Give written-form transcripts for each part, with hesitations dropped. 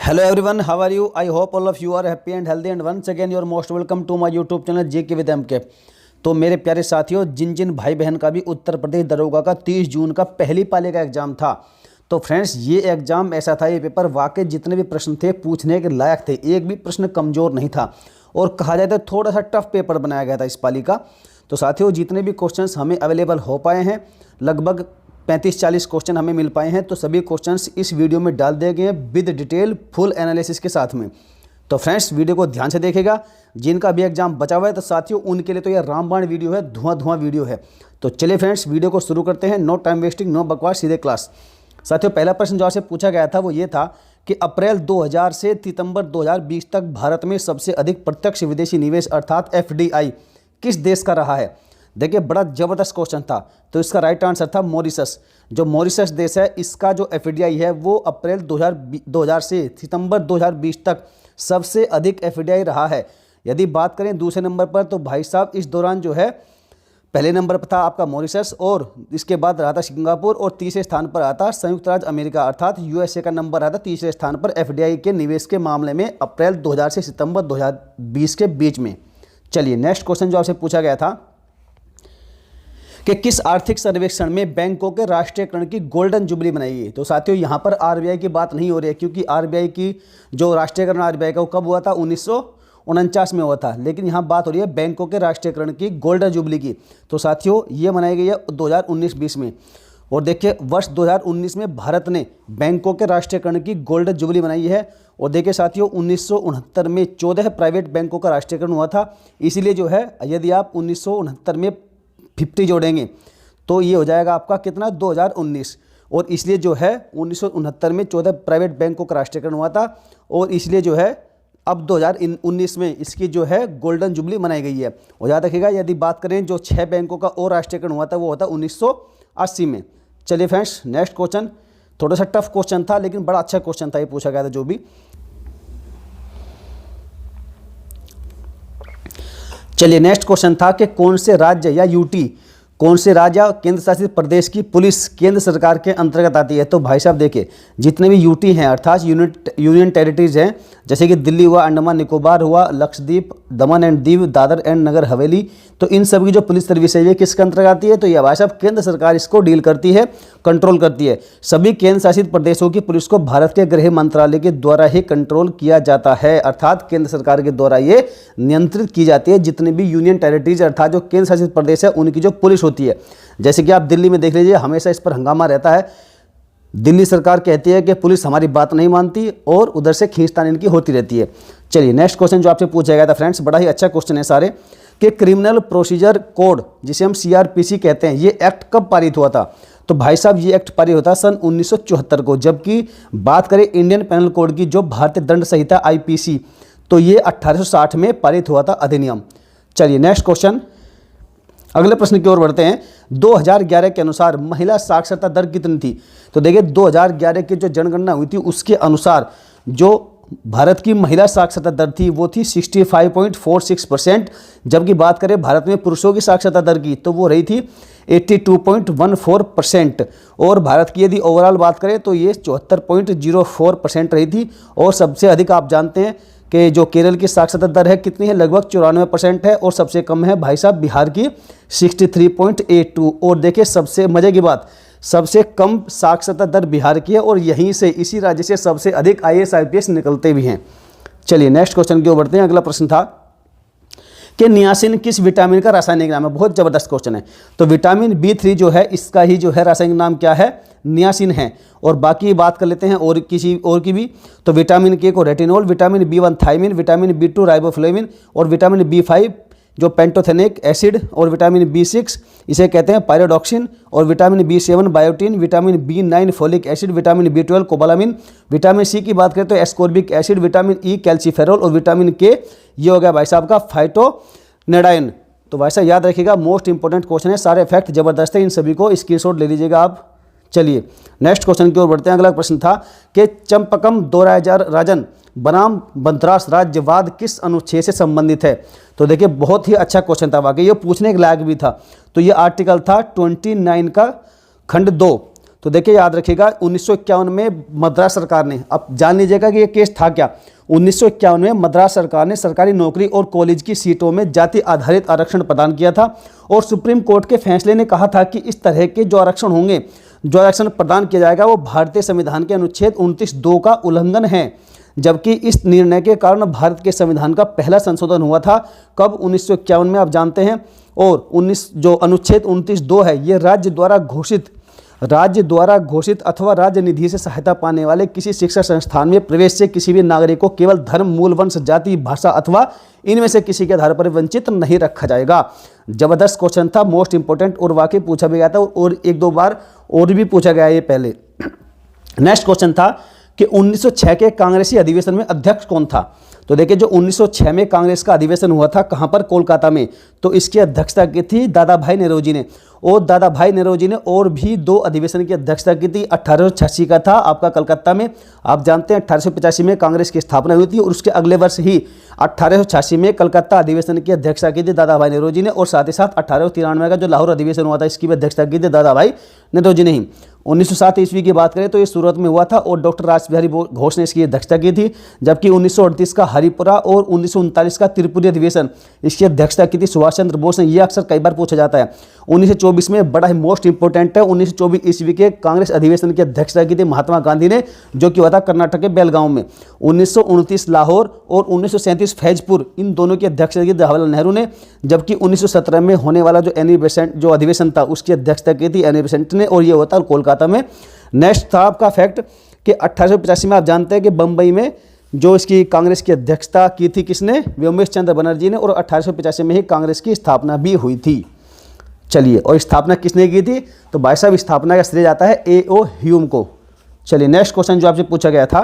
Hello everyone, how are you? I hope all of you are happy and healthy and once again you are most welcome to my YouTube channel JK with MK। तो मेरे प्यारे साथियों, जिन जिन भाई बहन का भी उत्तर प्रदेश दरोगा का 30 जून का पहली पाली का एग्जाम था, तो फ्रेंड्स ये एग्जाम ऐसा था, ये पेपर वाकई जितने भी प्रश्न थे पूछने के लायक थे, एक भी प्रश्न कमज़ोर नहीं था और कहा जाए तो थोड़ा सा टफ पेपर बनाया गया था इस पाली का। तो साथियों, जितने भी क्वेश्चंस हमें अवेलेबल हो पाए हैं, लगभग 35-40 क्वेश्चन हमें मिल पाए हैं, तो सभी क्वेश्चंस इस वीडियो में डाल दिए गए हैं विद डिटेल फुल एनालिसिस के साथ में। तो फ्रेंड्स वीडियो को ध्यान से देखेगा, जिनका भी एग्जाम बचा हुआ है तो साथियों उनके लिए तो यह रामबाण वीडियो है, धुआं वीडियो है। तो चलिए फ्रेंड्स वीडियो को शुरू करते हैं, नो टाइम वेस्टिंग, नो बकवास, सीधे क्लास। साथियों पहला प्रश्न जो आपसे पूछा गया था वो ये था कि अप्रैल 2000 से सितंबर 2020 तक भारत में सबसे अधिक प्रत्यक्ष विदेशी निवेश अर्थात FDI किस देश का रहा है। देखिए बड़ा ज़बरदस्त क्वेश्चन था, तो इसका राइट आंसर था मॉरिशस। जो मॉरिशस देश है, इसका जो FDI है वो अप्रैल 2000 से सितंबर 2020 तक सबसे अधिक FDI रहा है। यदि बात करें दूसरे नंबर पर, तो भाई साहब इस दौरान जो है पहले नंबर पर था आपका मॉरिशस और इसके बाद रहा था सिंगापुर और तीसरे स्थान पर आता संयुक्त राज्य अमेरिका अर्थात USA का नंबर रहा था तीसरे स्थान पर FDI के निवेश के मामले में अप्रैल 2000 से सितंबर 2020 के बीच में। चलिए नेक्स्ट क्वेश्चन जो आपसे पूछा गया था कि किस आर्थिक सर्वेक्षण में बैंकों के राष्ट्रीयकरण की गोल्डन जुबली बनाई गई। तो साथियों यहाँ पर RBI की बात नहीं हो रही है, क्योंकि RBI की जो राष्ट्रीयकरण RBI का वो कब हुआ था, 1949 में हुआ था, लेकिन यहाँ बात हो रही है बैंकों के राष्ट्रीयकरण की गोल्डन जुबली की। तो साथियों ये मनाई गई है 2019-20 में। और देखिए वर्ष 2019 में भारत ने बैंकों के राष्ट्रीयकरण की गोल्डन जुबली बनाई है। और देखिए साथियों 1969 में 14 प्राइवेट बैंकों का राष्ट्रीयकरण हुआ था, इसीलिए जो है यदि आप 1969 में 50 जोड़ेंगे तो ये हो जाएगा आपका कितना, 2019। और इसलिए जो है 1969 में 14 प्राइवेट बैंकों का राष्ट्रीयकरण हुआ था और इसलिए जो है अब 2019 में इसकी जो है गोल्डन जुबली मनाई गई है। और याद रखिएगा यदि बात करें जो 6 बैंकों का और राष्ट्रीयकरण हुआ था वो होता 1980 में। चलिए फ्रेंड्स नेक्स्ट क्वेश्चन, थोड़ा सा टफ क्वेश्चन था लेकिन बड़ा अच्छा क्वेश्चन था, ये पूछा गया था जो भी। चलिए नेक्स्ट क्वेश्चन था कि कौन से राज्य या यूटी, कौन से राज्य या केंद्र शासित प्रदेश की पुलिस केंद्र सरकार के अंतर्गत आती है। तो भाई साहब देखिए जितने भी यूटी हैं अर्थात यूनियन टेरिटरीज हैं, जैसे कि दिल्ली हुआ, अंडमान निकोबार हुआ, लक्षद्वीप, दमन एंड दीव, दादर एंड नगर हवेली, तो इन सब की जो पुलिस सर्विस है ये किसके अंतर्गत आती है। तो ये भाई साहब केंद्र सरकार इसको डील करती है, कंट्रोल करती है। सभी केंद्र शासित प्रदेशों की पुलिस को भारत के गृह मंत्रालय के द्वारा ही कंट्रोल किया जाता है, अर्थात केंद्र सरकार के द्वारा ये नियंत्रित की जाती है। जितने भी यूनियन टेरिटरीज अर्थात जो केंद्र शासित प्रदेश है उनकी जो पुलिस होती है, जैसे कि आप दिल्ली में देख लीजिए, हमेशा इस पर हंगामा रहता है। दिल्ली सरकार कहती है कि पुलिस हमारी बात नहीं मानती और उधर से खींचतान इनकी होती रहती है। चलिए नेक्स्ट क्वेश्चन जो आपसे पूछा गया था फ्रेंड्स, बड़ा ही अच्छा क्वेश्चन है सारे, कि क्रिमिनल प्रोसीजर कोड जिसे हम CRPC कहते हैं, ये एक्ट कब पारित हुआ था। तो भाई साहब ये एक्ट पारित होता सन 1974 को, जबकि बात करें इंडियन पेनल कोड की जो भारतीय दंड संहिता IPC, तो ये 1860 में पारित हुआ था अधिनियम। चलिए नेक्स्ट क्वेश्चन, अगले प्रश्न की ओर बढ़ते हैं। 2011 के अनुसार महिला साक्षरता दर कितनी थी। तो देखिए 2011 की जो जनगणना हुई थी उसके अनुसार जो भारत की महिला साक्षरता दर थी वो थी 65.46%, जबकि बात करें भारत में पुरुषों की साक्षरता दर की तो वो रही थी 82.14%। और भारत की यदि ओवरऑल बात करें तो ये 74.04% रही थी। और सबसे अधिक आप जानते हैं कि जो केरल की साक्षरता दर है कितनी है, लगभग 94% है। और सबसे कम है भाई साहब बिहार की 63.82। और देखिए सबसे मजे की बात, सबसे कम साक्षरता दर बिहार की है और यहीं से इसी राज्य से सबसे अधिक IAS IPS निकलते भी हैं। चलिए नेक्स्ट क्वेश्चन की ओर बढ़ते हैं। अगला प्रश्न था कि नियासिन किस विटामिन का रासायनिक नाम है। बहुत जबरदस्त क्वेश्चन है। तो विटामिन B3 जो है इसका ही जो है रासायनिक नाम क्या है, नियासिन है। और बाकी बात कर लेते हैं और किसी और की भी। तो विटामिन K को retinol, vitamin B1 thiamine, vitamin B2 riboflavin और विटामिन B5 जो पेंटोथेनिक एसिड और विटामिन B6 इसे कहते हैं पायरोडॉक्सिन और vitamin B7 biotin, vitamin B9 folic acid, vitamin B12 cobalamin, vitamin C की बात करें तो ascorbic acid, vitamin E calciferol और विटामिन K ये हो गया भाई साहब का फाइटोनेडाइन। तो भाई साहब याद रखिएगा मोस्ट इंपॉर्टेंट क्वेश्चन है, सारे फैक्ट जबरदस्त है, इन सभी को स्क्रीनशॉट ले लीजिएगा आप। चलिए नेक्स्ट क्वेश्चन की ओर बढ़ते हैं। अगला प्रश्न था कि चंपकम राजन बनाम बंदरास राज्यवाद किस अनुच्छेद से संबंधित है। तो देखिए बहुत ही अच्छा क्वेश्चन था, वाकई ये पूछने के लायक भी था। तो ये आर्टिकल था 29 का खंड 2। तो देखिए याद रखिएगा 1951 में मद्रास सरकार ने, अब जान लीजिएगा कि ये केस था क्या। 1951 में मद्रास सरकार ने सरकारी नौकरी और कॉलेज की सीटों में जाति आधारित आरक्षण प्रदान किया था और सुप्रीम कोर्ट के फैसले ने कहा था कि इस तरह के जो आरक्षण होंगे, जो आरक्षण प्रदान किया जाएगा वो भारतीय संविधान के अनुच्छेद 29(2) का उल्लंघन है। जबकि इस निर्णय के कारण भारत के संविधान का पहला संशोधन हुआ था कब, 1951 में, आप जानते हैं। और जो अनुच्छेद 29(2) है ये राज्य द्वारा घोषित अथवा राज्य निधि से सहायता पाने वाले किसी शिक्षा संस्थान में प्रवेश से किसी भी नागरिक को केवल धर्म, मूल, वंश, जाति, भाषा अथवा इनमें से किसी के आधार पर वंचित नहीं रखा जाएगा। जबरदस्त क्वेश्चन था, मोस्ट इंपोर्टेंट, और वाकई पूछा भी गया था और एक दो बार और भी पूछा गया ये पहले। नेक्स्ट क्वेश्चन था कि 1906 के कांग्रेसी अधिवेशन में अध्यक्ष कौन था। तो देखिए जो 1906 में कांग्रेस का अधिवेशन हुआ था, कहाँ पर, कोलकाता में, तो इसकी अध्यक्षता की थी दादा भाई नेरोजी ने। और दादा भाई नेरोजी ने और भी 2 अधिवेशन की अध्यक्षता की थी। 1886 का था आपका कलकत्ता में, आप जानते हैं 1885 में कांग्रेस की स्थापना हुई थी और उसके अगले वर्ष ही 1886 में कलकत्ता अधिवेशन की अध्यक्षता की थी दादा भाई नेरोजी ने। और साथ ही साथ 1893 का जो लाहौर अधिवेशन हुआ था इसकी भी अध्यक्षता की थी दादा भाई नेरोजी ने ही। 1907 ईस्वी की बात करें तो ये सूरत में हुआ था और डॉक्टर रासबिहारी घोष ने इसकी अध्यक्षता की थी। जबकि 1938 का हरिपुरा और 1939 का त्रिपुरी अधिवेशन इसकी अध्यक्षता की थी सुभाष चंद्र बोस ने। ये अक्सर कई बार पूछा जाता है। 1924 में बड़ा ही मोस्ट इंपोर्टेंट है, 1924 ईस्वी के कांग्रेस अधिवेशन की अध्यक्षता की थी महात्मा गांधी ने, जो कि हुआ था कर्नाटक के बेलगांव में। 1929 लाहौर और 1937 फैजपुर, इन दोनों की अध्यक्षता की जवाहरलाल नेहरू ने। जबकि 1917 में होने वाला जो अधिवेशन था उसकी अध्यक्षता की थी एनी बेसेंट ने, और ये होता कोलकाता में। नेक्स्ट था आपका फैक्ट कि 1885 में आप जानते हैं कि बम्बई में जो इसकी कांग्रेस की अध्यक्षता की थी किसने, व्योमेश चंद्र बनर्जी ने, और 1885 में ही कांग्रेस की स्थापना भी हुई थी। चलिए, और स्थापना किसने की थी, तो भाई साहब स्थापना का श्रेय जाता है A.O. ह्यूम को। चलिए नेक्स्ट क्वेश्चन जो आपसे पूछा गया था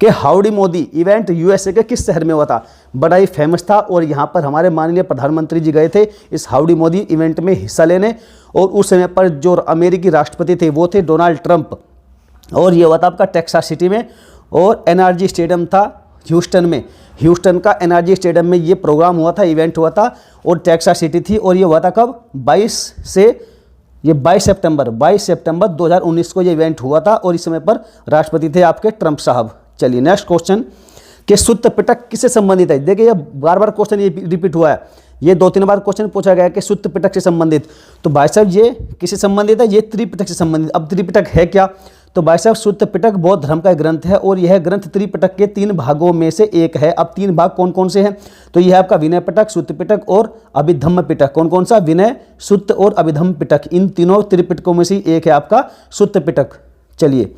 कि हाउडी मोदी इवेंट USA के किस शहर में हुआ था। बड़ा ही फेमस था और यहाँ पर हमारे माननीय प्रधानमंत्री जी गए थे इस हाउडी मोदी इवेंट में हिस्सा लेने। और उस समय पर जो अमेरिकी राष्ट्रपति थे वो थे डोनाल्ड ट्रंप, और ये हुआ था आपका टेक्सास सिटी में। और NRG स्टेडियम था ह्यूस्टन में, ह्यूस्टन का NRG स्टेडियम में ये प्रोग्राम हुआ था, इवेंट हुआ था, और टेक्सास सिटी थी। और ये हुआ था कब, 22 सितंबर 2019 को ये इवेंट हुआ था, और इस समय पर राष्ट्रपति थे आपके ट्रंप साहब। चलिए नेक्स्ट क्वेश्चन कि सुत्त पिटक किससे संबंधित है। देखिए ये बार बार क्वेश्चन ये रिपीट हुआ है, ये 2-3 बार क्वेश्चन पूछा गया है कि सुत्त पिटक से संबंधित। तो भाई साहब ये किससे संबंधित है, ये त्रिपिटक से संबंधित। अब त्रिपिटक है क्या, तो भाई साहब सुत्त पिटक बौद्ध धर्म का एक ग्रंथ है और यह ग्रंथ त्रिपिटक के 3 भागों में से एक है। अब 3 भाग कौन कौन से हैं, तो यह है आपका विनय पिटक, सुत्त पिटक और अभिधम्म पिटक। कौन कौन सा, विनय, सुत्त और अभिधम्म पिटक, इन तीनों त्रिपिटकों में से एक है आपका सुत्त पिटक। चलिए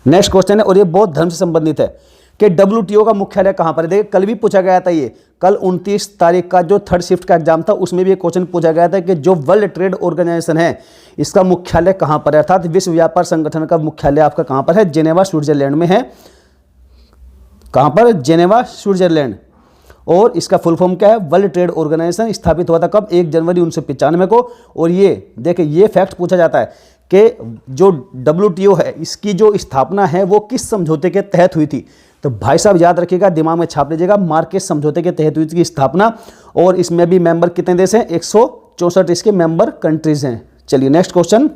नेक्स्ट क्वेश्चन है, और ये बौद्ध धर्म से संबंधित है कि WTO का मुख्यालय कहाँ पर है। देखिए कल भी पूछा गया था, ये कल 29 तारीख का जो 3rd शिफ्ट का एग्जाम था उसमें भी एक क्वेश्चन पूछा गया था कि जो वर्ल्ड ट्रेड ऑर्गेनाइजेशन है इसका मुख्यालय कहाँ पर है, अर्थात विश्व व्यापार संगठन का मुख्यालय आपका कहाँ पर है, जेनेवा स्विट्जरलैंड में है। कहाँ पर, जेनेवा स्विट्जरलैंड। और इसका फुल फॉर्म क्या है, वर्ल्ड ट्रेड ऑर्गेनाइजेशन। स्थापित हुआ था कब, 1 जनवरी 1995 को। और ये देखिए ये फैक्ट पूछा जाता है कि जो WTO है इसकी जो स्थापना है वो किस समझौते के तहत हुई थी। तो भाई साहब याद रखिएगा, दिमाग में छाप लीजिएगा, मार्केस समझौते के तहत हुई थी स्थापना। और इसमें भी मेंबर कितने देश हैं, 164 इसके मेंबर कंट्रीज हैं। चलिए नेक्स्ट क्वेश्चन,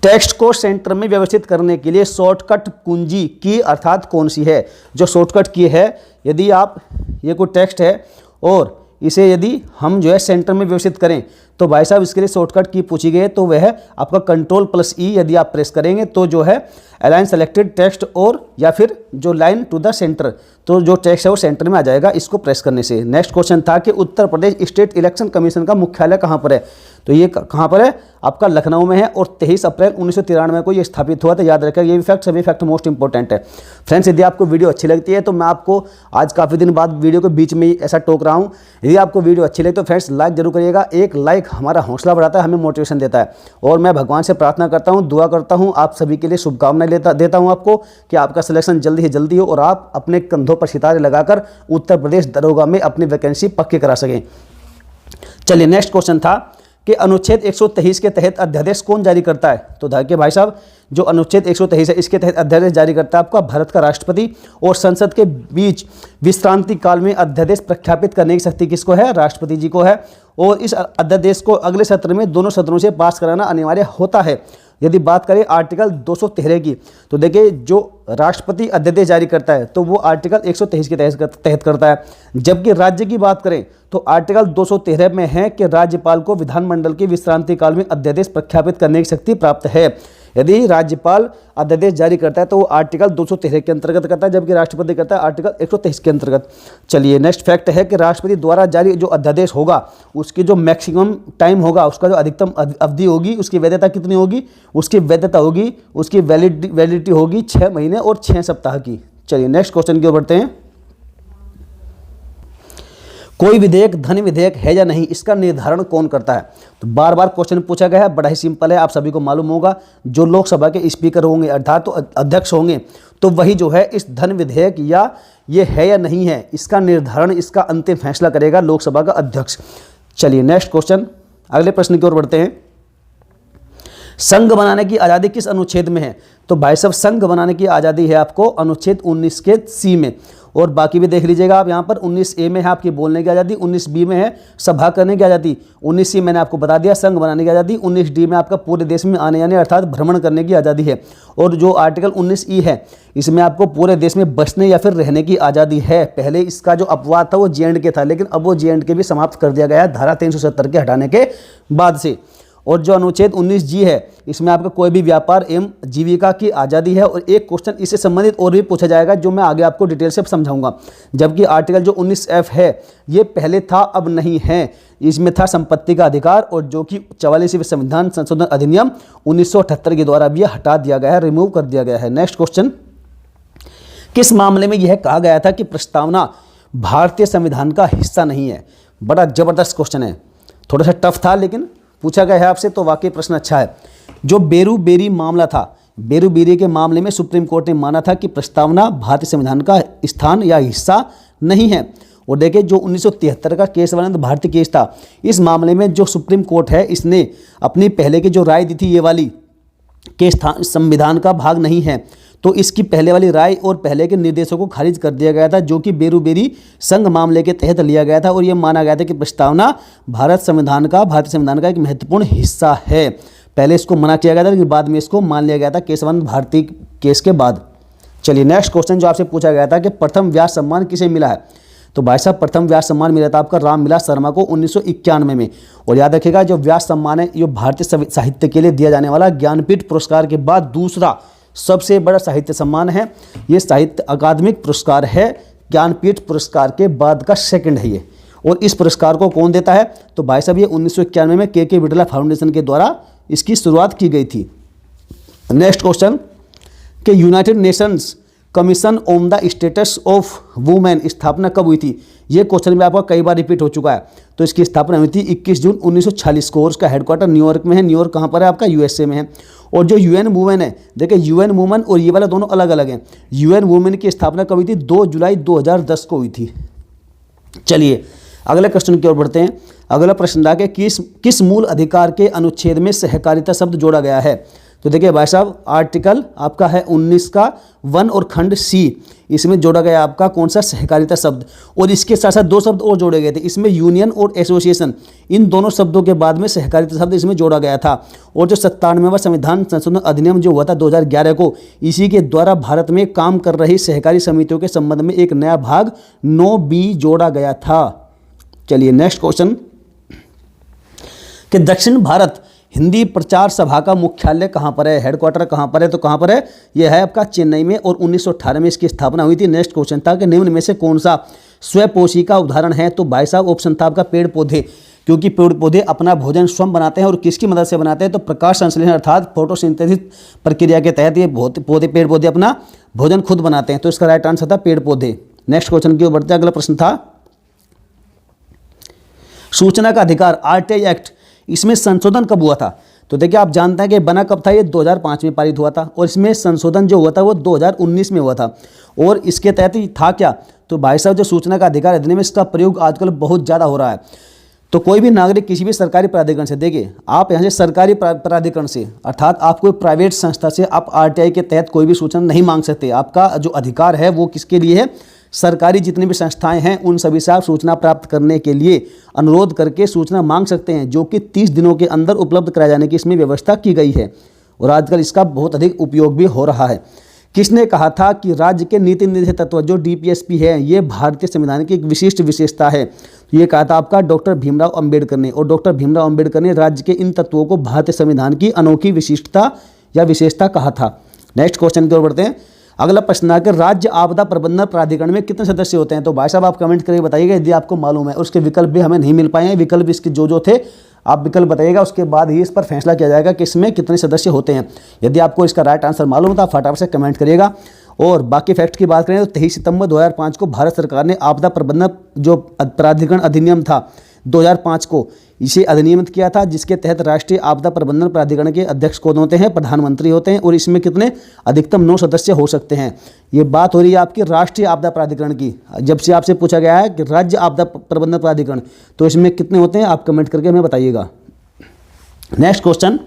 टेक्स्ट को सेंटर में व्यवस्थित करने के लिए शॉर्टकट कुंजी की अर्थात कौन सी है। जो शॉर्टकट की है, यदि आप ये कोई टेक्स्ट है और इसे यदि हम जो है सेंटर में व्यवस्थित करें तो भाई साहब इसके लिए शॉर्टकट की पूछी गई है, तो वह है आपका Ctrl+E। यदि आप प्रेस करेंगे तो जो है अलाइन सेलेक्टेड टेक्स्ट और या फिर जो लाइन टू द सेंटर, तो जो टेक्स्ट है वो सेंटर में आ जाएगा इसको प्रेस करने से। नेक्स्ट क्वेश्चन था कि Uttar Pradesh state election commission का मुख्यालय कहाँ पर है। तो ये कहाँ पर है, आपका लखनऊ में है और 23 अप्रैल 1993 को ये स्थापित हुआ था। याद रखिएगा ये भी फैक्ट, सभी फैक्ट मोस्ट इंपॉर्टेंट है। फ्रेंड्स यदि आपको वीडियो अच्छी लगती है तो मैं आपको आज काफ़ी दिन बाद वीडियो के बीच में ही ऐसा टोक रहा हूँ। यदि आपको वीडियो अच्छी लगे तो फ्रेंड्स लाइक जरूर करिएगा। एक लाइक हमारा हौसला बढ़ाता है, हमें मोटिवेशन देता है। और मैं भगवान से प्रार्थना करता हूँ, दुआ करता हूँ, आप सभी के लिए शुभकामनाएं देता हूँ आपको कि आपका सिलेक्शन जल्दी से जल्दी हो और आप अपने कंधों पर सितारे लगाकर उत्तर प्रदेश दरोगा में अपनी वैकेंसी पक्की करा सकें। चलिए नेक्स्ट क्वेश्चन था कि अनुच्छेद 123 के तहत अध्यादेश कौन जारी करता है। तो देखिए भाई साहब जो अनुच्छेद 123 है इसके तहत अध्यादेश जारी करता है आपका भारत का राष्ट्रपति। और संसद के बीच विश्रांति काल में अध्यादेश प्रख्यापित करने की शक्ति किसको है, राष्ट्रपति जी को है। और इस अध्यादेश को अगले सत्र में दोनों सदनों से पास कराना अनिवार्य होता है। यदि बात करें आर्टिकल 213 की, तो देखिए जो राष्ट्रपति अध्यादेश जारी करता है तो वो आर्टिकल 123 के तहत करता है। जबकि राज्य की बात करें तो आर्टिकल 213 में है कि राज्यपाल को विधानमंडल के विश्रांति काल में अध्यादेश प्रख्यापित करने की शक्ति प्राप्त है। यदि राज्यपाल अध्यादेश जारी करता है तो वो आर्टिकल 213 के अंतर्गत करता है, जबकि राष्ट्रपति करता है आर्टिकल 123 के अंतर्गत। चलिए नेक्स्ट फैक्ट है कि राष्ट्रपति द्वारा जारी जो अध्यादेश होगा उसकी जो मैक्सिमम टाइम होगा, उसका जो अधिकतम अवधि होगी, उसकी वैधता कितनी होगी, उसकी वैधता होगी, उसकी वैलिडिटी होगी 6 महीने और 6 सप्ताह की। चलिए नेक्स्ट क्वेश्चन की ओर बढ़ते हैं। कोई विधेयक धन विधेयक है या नहीं, इसका निर्धारण कौन करता है? तो बार बार क्वेश्चन पूछा गया है, बड़ा ही सिंपल है, आप सभी को मालूम होगा। जो लोकसभा के स्पीकर होंगे अर्थात तो अध्यक्ष होंगे, तो वही जो है इस धन विधेयक या ये है या नहीं है इसका निर्धारण, इसका अंतिम फैसला करेगा लोकसभा का अध्यक्ष। चलिए नेक्स्ट क्वेश्चन, अगले प्रश्न की ओर बढ़ते हैं। संघ बनाने की आज़ादी किस अनुच्छेद में है? तो भाई साहब संघ बनाने की आज़ादी है आपको अनुच्छेद 19 के सी में, और बाकी भी देख लीजिएगा आप, यहाँ पर 19A में है आपकी बोलने की आज़ादी, 19B में है सभा करने की आज़ादी, 19C मैंने आपको बता दिया संघ बनाने की आज़ादी, 19D में आपका पूरे देश में आने जाने अर्थात भ्रमण करने की आज़ादी है, और जो आर्टिकल 19E है इसमें आपको पूरे देश में बसने या फिर रहने की आज़ादी है। पहले इसका जो अपवाद था वो J&K था, लेकिन अब वो J&K भी समाप्त कर दिया गया है धारा 370 के हटाने के बाद से। और जो अनुच्छेद 19G है इसमें आपका कोई भी व्यापार एवं जीविका की आज़ादी है, और एक क्वेश्चन इससे संबंधित और भी पूछा जाएगा जो मैं आगे आपको डिटेल से समझाऊंगा। जबकि आर्टिकल जो 19F है ये पहले था अब नहीं है, इसमें था संपत्ति का अधिकार, और जो कि 44वें संविधान संशोधन अधिनियम 1978 के द्वारा भी हटा दिया गया है, रिमूव कर दिया गया है। नेक्स्ट क्वेश्चन, किस मामले में यह कहा गया था कि प्रस्तावना भारतीय संविधान का हिस्सा नहीं है? बड़ा जबरदस्त क्वेश्चन है, थोड़ा सा टफ था लेकिन पूछा गया है आपसे तो वाकई प्रश्न अच्छा है। जो बेरू-बेरी मामला था, बेरू-बेरी के मामले में सुप्रीम कोर्ट ने माना था कि प्रस्तावना भारतीय संविधान का स्थान या हिस्सा नहीं है। और देखिए जो 1973 का केशवानंद भारती केस था, इस मामले में जो सुप्रीम कोर्ट है इसने अपनी पहले की जो राय दी थी ये वाली के संविधान का भाग नहीं है, तो इसकी पहले वाली राय और पहले के निर्देशों को खारिज कर दिया गया था, जो कि बेरू-बेरी संघ मामले के तहत लिया गया था, और यह माना गया था कि प्रस्तावना भारतीय संविधान का एक महत्वपूर्ण हिस्सा है। पहले इसको मना किया गया था लेकिन बाद में इसको मान लिया गया था केशवानंद भारती केस के बाद। चलिए नेक्स्ट क्वेश्चन जो आपसे पूछा गया था कि प्रथम व्यास सम्मान किसे मिला है? तो भाई साहब प्रथम व्यास सम्मान मिला था आपका रामविलास शर्मा को 1991 में। और याद रखिएगा जो व्यास सम्मान है ये भारतीय साहित्य के लिए दिया जाने वाला ज्ञानपीठ पुरस्कार के बाद दूसरा सबसे बड़ा साहित्य सम्मान है। ये साहित्य अकादमिक पुरस्कार है, ज्ञानपीठ पुरस्कार के बाद का सेकंड है ये। और इस पुरस्कार को कौन देता है? तो भाई साहब ये 1991 में के बिरला फाउंडेशन के द्वारा इसकी शुरुआत की गई थी। नेक्स्ट क्वेश्चन कि United Nations commission on the status of women स्थापना कब हुई थी? ये क्वेश्चन भी आपका कई बार रिपीट हो चुका है। तो इसकी स्थापना हुई थी 21 जून 1946 को, और उसका हेडक्वार्टर न्यूयॉर्क में है। न्यूयॉर्क कहाँ पर है आपका? USA में है। और जो UN वुमेन है, देखिए UN वुमेन और ये वाला दोनों अलग अलग हैं। UN वुमेन की स्थापना कब हुई थी? 2 जुलाई 2010 को हुई थी। चलिए अगले क्वेश्चन की ओर बढ़ते हैं। अगला प्रश्न था कि किस मूल अधिकार के अनुच्छेद में सहकारिता शब्द जोड़ा गया है? तो देखिए भाई साहब आर्टिकल आपका है 19 का 1 और खंड C, इसमें जोड़ा गया आपका कौन सा? सहकारिता शब्द। और इसके साथ साथ 2 शब्द और जोड़े गए थे, इसमें यूनियन और एसोसिएशन, इन दोनों शब्दों के बाद में सहकारिता शब्द इसमें जोड़ा गया था। और जो 97वां संविधान संशोधन अधिनियम जो हुआ था 2011 को, इसी के द्वारा भारत में काम कर रही सहकारी समितियों के संबंध में एक नया भाग 9B जोड़ा गया था। चलिए नेक्स्ट क्वेश्चन कि दक्षिण भारत हिंदी प्रचार सभा का मुख्यालय कहाँ पर है? हेडक्वार्टर कहाँ पर है? तो कहाँ पर है? यह है आपका चेन्नई में, और 1918 में इसकी स्थापना हुई थी। नेक्स्ट क्वेश्चन था कि निम्न में से कौन सा स्वपोषी का उदाहरण है? तो भाई साहब ऑप्शन था आपका पेड़ पौधे, क्योंकि पेड़ पौधे अपना भोजन स्वयं बनाते हैं। और किसकी मदद से बनाते हैं? तो प्रकाश संश्लेषण अर्थात फोटोसिंथेसिस प्रक्रिया के तहत ये पेड़ पौधे अपना भोजन खुद बनाते हैं। तो इसका राइट आंसर था पेड़ पौधे। नेक्स्ट क्वेश्चन की ओर बढ़ते हैं। अगला प्रश्न था सूचना का अधिकार RTI एक्ट, इसमें संशोधन कब हुआ था? तो देखिए आप जानते हैं कि बना कब था? ये 2005 में पारित हुआ था, और इसमें संशोधन जो हुआ था वो 2019 में हुआ था। और इसके तहत ही था क्या? तो भाई साहब जो सूचना का अधिकार अधिनियम में इसका प्रयोग आजकल बहुत ज़्यादा हो रहा है। तो कोई भी नागरिक किसी भी सरकारी प्राधिकरण से, देखिए आप यहाँ से सरकारी प्राधिकरण से अर्थात आप कोई प्राइवेट संस्था से आप RTI के तहत कोई भी सूचना नहीं मांग सकते। आपका जो अधिकार है वो किसके लिए है? सरकारी जितनी भी संस्थाएं हैं उन सभी से आप सूचना प्राप्त करने के लिए अनुरोध करके सूचना मांग सकते हैं, जो कि 30 दिनों के अंदर उपलब्ध कराए जाने की इसमें व्यवस्था की गई है। और आजकल इसका बहुत अधिक उपयोग भी हो रहा है। किसने कहा था कि राज्य के नीति निर्देशक तत्व जो डीपीएसपी है ये भारतीय संविधान की एक विशिष्ट विशेषता है? ये कहा था आपका डॉक्टर भीमराव अंबेडकर ने, और डॉक्टर भीमराव अंबेडकर ने राज्य के इन तत्वों को भारतीय संविधान की अनोखी विशिष्टता या विशेषता कहा था। नेक्स्ट क्वेश्चन की ओर बढ़ते हैं। अगला प्रश्न आकर राज्य आपदा प्रबंधन प्राधिकरण में कितने सदस्य होते हैं? तो भाई साहब आप कमेंट करके बताइएगा यदि आपको मालूम है। उसके विकल्प भी हमें नहीं मिल पाए हैं, विकल्प इसके जो थे आप विकल्प बताइएगा, उसके बाद ही इस पर फैसला किया जाएगा कि इसमें कितने सदस्य होते हैं। यदि आपको इसका राइट आंसर मालूम था फटाफट से कमेंट करिएगा। और बाकी फैक्ट की बात करें तो 23 सितंबर 2005 को भारत सरकार ने आपदा प्रबंधन जो प्राधिकरण अधिनियम था 2005 को इसे अधिनियमित किया था, जिसके तहत राष्ट्रीय आपदा प्रबंधन प्राधिकरण के अध्यक्ष कौन होते हैं? प्रधानमंत्री होते हैं। और इसमें कितने अधिकतम 9 सदस्य हो सकते हैं। ये बात हो रही है आपकी राष्ट्रीय आपदा प्राधिकरण की। जब से आपसे पूछा गया है कि राज्य आपदा प्रबंधन प्राधिकरण, तो इसमें कितने होते हैं आप कमेंट करके हमें बताइएगा। नेक्स्ट क्वेश्चन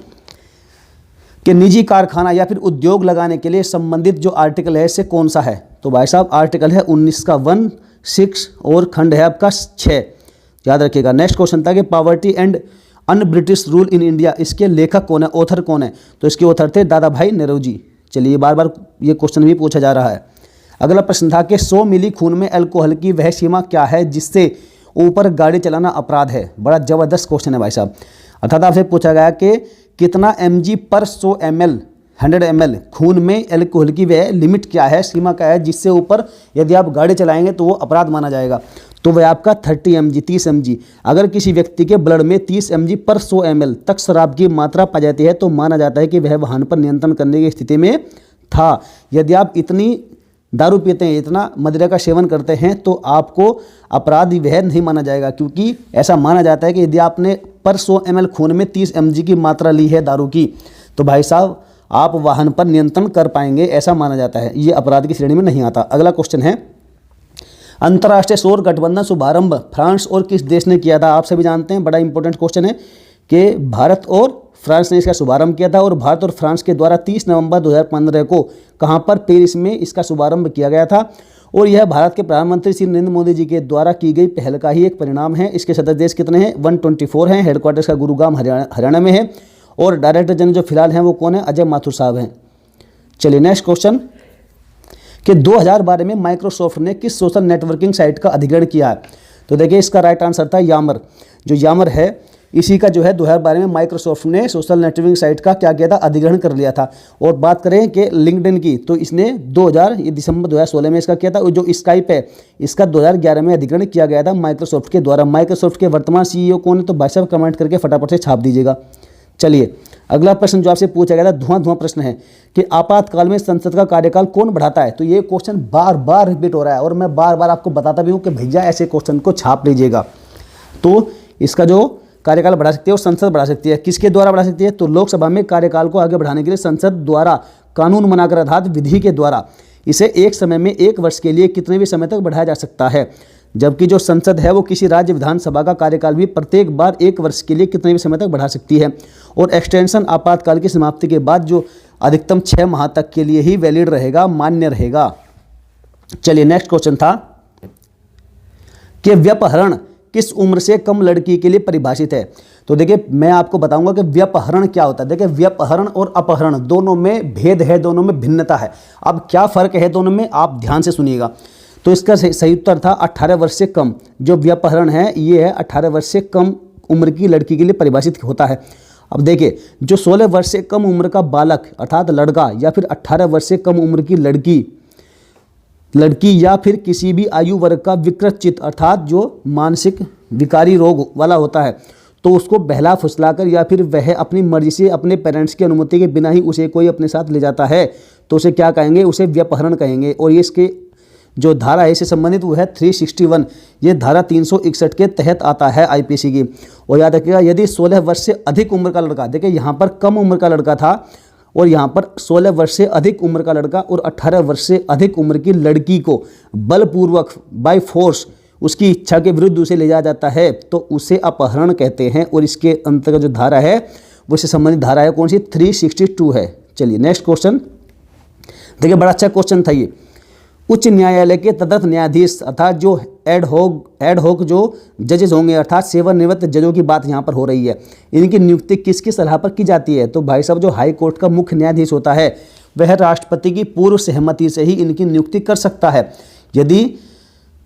कि निजी कारखाना या फिर उद्योग लगाने के लिए संबंधित जो आर्टिकल है इससे कौन सा है? तो भाई साहब आर्टिकल है 19 का 1, 6 और खंड है आपका 6, याद रखिएगा। नेक्स्ट क्वेश्चन था कि poverty and un British rule in India, इसके लेखक कौन है, ऑथर कौन है? तो इसके ऑथर थे दादा भाई नेहरूजी। चलिए बार बार ये क्वेश्चन भी पूछा जा रहा है। अगला प्रश्न था कि 100 मिली खून में अल्कोहल की वह सीमा क्या है जिससे ऊपर गाड़ी चलाना अपराध है? बड़ा जबरदस्त क्वेश्चन है भाई साहब। अर्थात आपसे पूछा गया कि कितना mg पर 100 ml 100 ml खून में अल्कोहल की वह लिमिट क्या है, सीमा क्या है जिससे ऊपर यदि आप गाड़ी चलाएंगे तो वो अपराध माना जाएगा? तो वह आपका 30 mg 30 mg। अगर किसी व्यक्ति के ब्लड में 30 mg पर 100 ml तक शराब की मात्रा पाई जाती है तो माना जाता है कि वह वाहन पर नियंत्रण करने की स्थिति में था। यदि आप इतनी दारू पीते हैं, इतना मदिरा का सेवन करते हैं तो आपको अपराधी वह नहीं माना जाएगा, क्योंकि ऐसा माना जाता है कि यदि आपने पर 100 ml खून में 30 mg की मात्रा ली है दारू की तो भाई साहब आप वाहन पर नियंत्रण कर पाएंगे, ऐसा माना जाता है। ये अपराध की श्रेणी में नहीं आता। अगला क्वेश्चन है अंतर्राष्ट्रीय सौर गठबंधन शुभारंभ फ्रांस और किस देश ने किया था? आप सभी जानते हैं, बड़ा इंपॉर्टेंट क्वेश्चन है कि भारत और फ्रांस ने इसका शुभारंभ किया था। और भारत और फ्रांस के द्वारा 30 नवंबर 2015 को कहां पर? पेरिस में इसका शुभारंभ किया गया था। और यह भारत के प्रधानमंत्री श्री नरेंद्र मोदी जी के द्वारा की गई पहल का ही एक परिणाम है। इसके सदस्य देश कितने हैं? 124 हैं। हेडक्वार्टर्स का गुरुग्राम हरियाणा में है। और डायरेक्टर जनरल जो फिलहाल हैं वो कौन है? अजय माथुर साहब हैं। चलिए नेक्स्ट क्वेश्चन कि 2012 में माइक्रोसॉफ्ट ने किस सोशल नेटवर्किंग साइट का अधिग्रहण किया है? तो देखिए इसका राइट आंसर था यामर। जो यामर है इसी का जो है 2012 में माइक्रोसॉफ्ट ने सोशल नेटवर्किंग साइट का क्या किया था? अधिग्रहण कर लिया था। और बात करें कि लिंक्डइन की तो इसने दिसंबर 2016 में इसका किया था। और जो स्काइप है इसका 2011 में अधिग्रहण किया गया था माइक्रोसॉफ्ट के द्वारा। माइक्रोसॉफ्ट के वर्तमान सीईओ कौन है? तो भाई साहब कमेंट करके फटाफट से छाप दीजिएगा। चलिए अगला प्रश्न जो आपसे पूछा गया था धुआं प्रश्न है कि आपातकाल में संसद का कार्यकाल कौन बढ़ाता है? तो ये क्वेश्चन बार बार रिपीट हो रहा है और मैं बार बार आपको बताता भी हूँ कि भैया ऐसे क्वेश्चन को छाप लीजिएगा। तो इसका जो कार्यकाल बढ़ा सकती है और संसद बढ़ा सकती है। किसके द्वारा बढ़ा सकती है? तो लोकसभा में कार्यकाल को आगे बढ़ाने के लिए संसद द्वारा कानून बनाकर आधारित विधि के द्वारा इसे एक समय में 1 वर्ष के लिए कितने भी समय तक बढ़ाया जा सकता है। जबकि जो संसद है वो किसी राज्य विधानसभा का कार्यकाल भी प्रत्येक बार 1 वर्ष के लिए कितने भी समय तक बढ़ा सकती है। और एक्सटेंशन आपातकाल की समाप्ति के बाद जो अधिकतम 6 माह तक के लिए ही वैलिड रहेगा, मान्य रहेगा। चलिए नेक्स्ट क्वेश्चन था कि व्यपहरण किस उम्र से कम लड़की के लिए परिभाषित है? तो देखिए मैं आपको बताऊंगा कि व्यपहरण क्या होता है। देखिए व्यपहरण और अपहरण दोनों में भेद है, दोनों में भिन्नता है। अब क्या फ़र्क है दोनों में, आप ध्यान से सुनिएगा। तो इसका सही उत्तर था 18 वर्ष से कम। जो व्यपहरण है ये है 18 वर्ष से कम उम्र की लड़की के लिए परिभाषित होता है। अब देखिए जो 16 वर्ष से कम उम्र का बालक अर्थात लड़का या फिर 18 वर्ष से कम उम्र की लड़की या फिर किसी भी आयु वर्ग का विकृत चित्त अर्थात जो मानसिक विकारी रोग वाला होता है तो उसको बहला फुसलाकर या फिर वह अपनी मर्जी से अपने पेरेंट्स की अनुमति के बिना ही उसे कोई अपने साथ ले जाता है तो उसे क्या कहेंगे? उसे व्यपहरण कहेंगे। और ये इसके जो धारा है इससे संबंधित वो है 361। ये धारा 361 के तहत आता है आईपीसी की। और याद रखिएगा यदि 16 वर्ष से अधिक उम्र का लड़का, देखिए यहाँ पर कम उम्र का लड़का था और यहाँ पर 16 वर्ष से अधिक उम्र का लड़का और 18 वर्ष से अधिक उम्र की लड़की को बलपूर्वक बाय फोर्स उसकी इच्छा के विरुद्ध उसे ले जाया जाता है तो उसे अपहरण कहते हैं। और इसके अंतर्गत जो धारा है वो इससे संबंधित धारा है कौन सी? 362 है। चलिए नेक्स्ट क्वेश्चन देखिए बड़ा अच्छा क्वेश्चन था ये। उच्च न्यायालय के तदर्थ न्यायाधीश अर्थात जो एड होक जो जजेस होंगे अर्थात सेवानिवृत्त जजों की बात यहाँ पर हो रही है, इनकी नियुक्ति किसकी सलाह पर की जाती है? तो भाई साहब जो हाई कोर्ट का मुख्य न्यायाधीश होता है वह राष्ट्रपति की पूर्व सहमति से ही इनकी नियुक्ति कर सकता है। यदि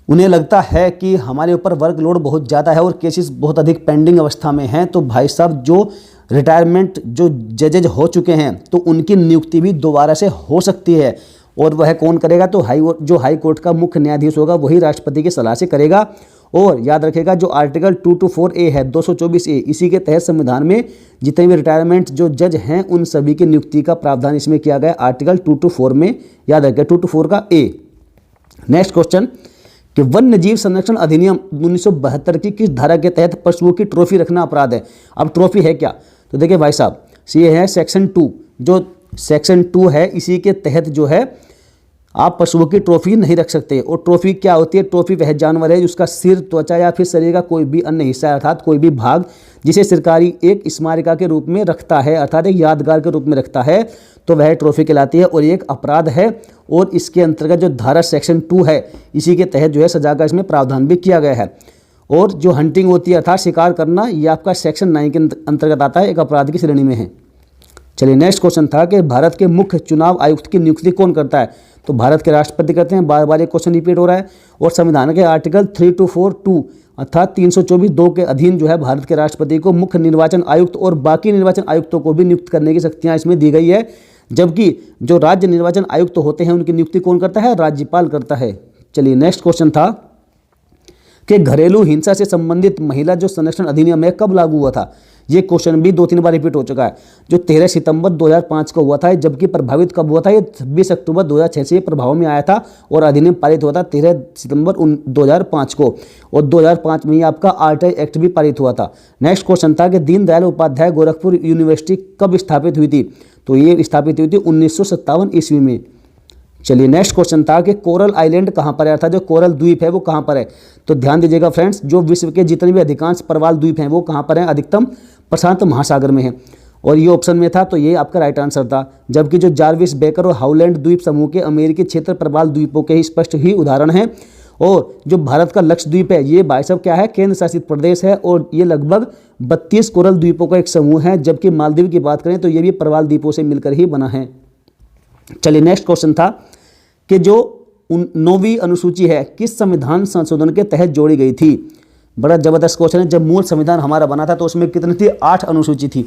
उन्हें लगता है कि हमारे ऊपर वर्कलोड बहुत ज़्यादा है और केसेस बहुत अधिक पेंडिंग अवस्था में हैं, तो भाई साहब जो रिटायरमेंट जो जजेज हो चुके हैं तो उनकी नियुक्ति भी दोबारा से हो सकती है। और वह कौन करेगा? तो हाई कोर्ट का मुख्य न्यायाधीश होगा वही राष्ट्रपति की सलाह से करेगा। और याद रखेगा जो आर्टिकल 224A है 224A, इसी के तहत संविधान में जितने भी रिटायरमेंट जो जज हैं उन सभी की नियुक्ति का प्रावधान इसमें किया गया आर्टिकल 224 में। याद रखेगा 224 का A। नेक्स्ट क्वेश्चन कि वन्य जीव संरक्षण अधिनियम 1972 की किस धारा के तहत पशुओं की ट्रॉफी रखना अपराध है? अब ट्रॉफी है क्या? तो देखिए भाई साहब ये है सेक्शन 2, जो सेक्शन 2 है इसी के तहत जो है आप पशुओं की ट्रॉफी नहीं रख सकते। और ट्रॉफी क्या होती है? ट्रॉफी वह जानवर है जिसका सिर, त्वचा या फिर शरीर का कोई भी अन्य हिस्सा अर्थात कोई भी भाग जिसे सरकारी एक स्मारिका के रूप में रखता है अर्थात एक यादगार के रूप में रखता है तो वह ट्रॉफी कहलाती है और ये एक अपराध है। और इसके अंतर्गत जो धारा सेक्शन 2 है इसी के तहत जो है सजा का इसमें प्रावधान भी किया गया है। और जो हंटिंग होती है अर्थात शिकार करना ये आपका सेक्शन 9 के अंतर्गत आता है, एक अपराध की श्रेणी में है। चलिए नेक्स्ट क्वेश्चन था कि भारत के मुख्य चुनाव आयुक्त की नियुक्ति कौन करता है? तो भारत के राष्ट्रपति करते हैं। बार बार ये क्वेश्चन रिपीट हो रहा है। और संविधान के आर्टिकल 3242 अर्थात 324(2) के अधीन जो है भारत के राष्ट्रपति को मुख्य निर्वाचन आयुक्त और बाकी निर्वाचन आयुक्तों को भी नियुक्त करने की शक्तियां इसमें दी गई है। जबकि जो राज्य निर्वाचन आयुक्त होते हैं उनकी नियुक्ति कौन करता है? राज्यपाल करता है। चलिए नेक्स्ट क्वेश्चन था कि घरेलू हिंसा से संबंधित महिला जो संरक्षण अधिनियम है कब लागू हुआ था? ये क्वेश्चन भी 2-3 बार रिपीट हो चुका है। जो 13 सितंबर 2005 को हुआ था, जबकि प्रभावित कब हुआ था? ये 26 अक्टूबर 2006 से प्रभाव में आया था और अधिनियम पारित हुआ था 13 सितंबर 2005 को। और 2005 में ही आपका आरटीआई एक्ट भी पारित हुआ था। नेक्स्ट क्वेश्चन था कि दीनदयाल उपाध्याय गोरखपुर यूनिवर्सिटी कब स्थापित हुई थी? तो ये स्थापित हुई थी 1957 ईस्वी में। चलिए नेक्स्ट क्वेश्चन था कि कोरल आइलैंड कहाँ पर है अर्थात जो कोरल द्वीप है वो कहाँ पर है? तो ध्यान दीजिएगा फ्रेंड्स, जो विश्व के जितने भी अधिकांश प्रवाल द्वीप हैं वो कहाँ पर हैं? अधिकतम प्रशांत महासागर में है। और ये ऑप्शन में था तो ये आपका राइट आंसर था। जबकि जो जार्विस बेकर और हाउलैंड द्वीप समूह के अमेरिकी क्षेत्र प्रवाल द्वीपों के ही स्पष्ट ही उदाहरण हैं। और जो भारत का लक्षद्वीप है ये भाई साहब क्या है? केंद्र शासित प्रदेश है और ये लगभग 32 कोरल द्वीपों का एक समूह है। जबकि मालदीव की बात करें तो ये भी प्रवाल द्वीपों से मिलकर ही बना है। चलिए नेक्स्ट क्वेश्चन था कि जो 9वीं अनुसूची है किस संविधान संशोधन के तहत जोड़ी गई थी? बड़ा जबरदस्त क्वेश्चन है। जब मूल संविधान हमारा बना था तो उसमें कितनी थी? 8 अनुसूची थी।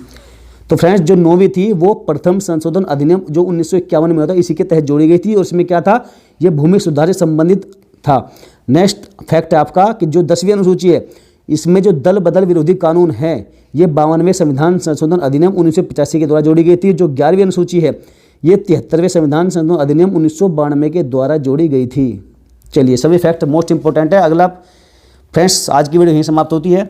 तो फ्रेंड्स जो 9वीं थी वो प्रथम संशोधन अधिनियम जो 1951 में होता इसी के तहत जोड़ी गई थी। और इसमें क्या था? ये भूमि सुधार से संबंधित था। नेक्स्ट फैक्ट है आपका कि जो 10वीं अनुसूची है इसमें जो दल बदल विरोधी कानून है ये 52वें संविधान संशोधन अधिनियम 1985 के द्वारा जोड़ी गई थी। जो 11वीं अनुसूची है ये 73वें संविधान संशोधन अधिनियम 1992 के द्वारा जोड़ी गई थी। चलिए सभी फैक्ट मोस्ट इंपॉर्टेंट है। अगला फ्रेंड्स आज की वीडियो यहीं समाप्त होती है।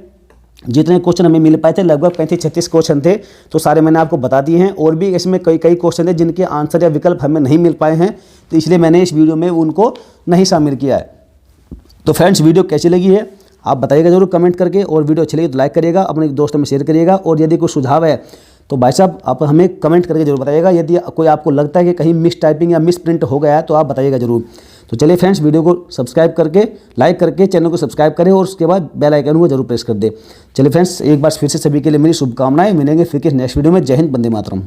जितने क्वेश्चन हमें मिल पाए थे लगभग 35-36 क्वेश्चन थे तो सारे मैंने आपको बता दिए हैं। और भी इसमें कई क्वेश्चन थे जिनके आंसर या विकल्प हमें नहीं मिल पाए हैं तो इसलिए मैंने इस वीडियो में उनको नहीं शामिल किया है। तो फ्रेंड्स वीडियो कैसी लगी है आप बताइएगा जरूर कमेंट करके। और वीडियो अच्छी लगी तो लाइक करिएगा, अपने दोस्तों में शेयर करिएगा। और यदि कोई सुझाव है तो भाई साहब आप हमें कमेंट करके जरूर बताइएगा। यदि कोई आपको लगता है कि कहीं मिस टाइपिंग या मिस प्रिंट हो गया है तो आप बताइएगा जरूर। तो चलिए फ्रेंड्स वीडियो को सब्सक्राइब करके लाइक करके चैनल को सब्सक्राइब करें और उसके बाद बेल आइकन को जरूर प्रेस कर दें। चलिए फ्रेंड्स एक बार फिर से सभी के लिए मेरी शुभकामनाएं। मिलेंगे फिर के नेक्स्ट वीडियो में। जय हिंद, वंदे मातरम।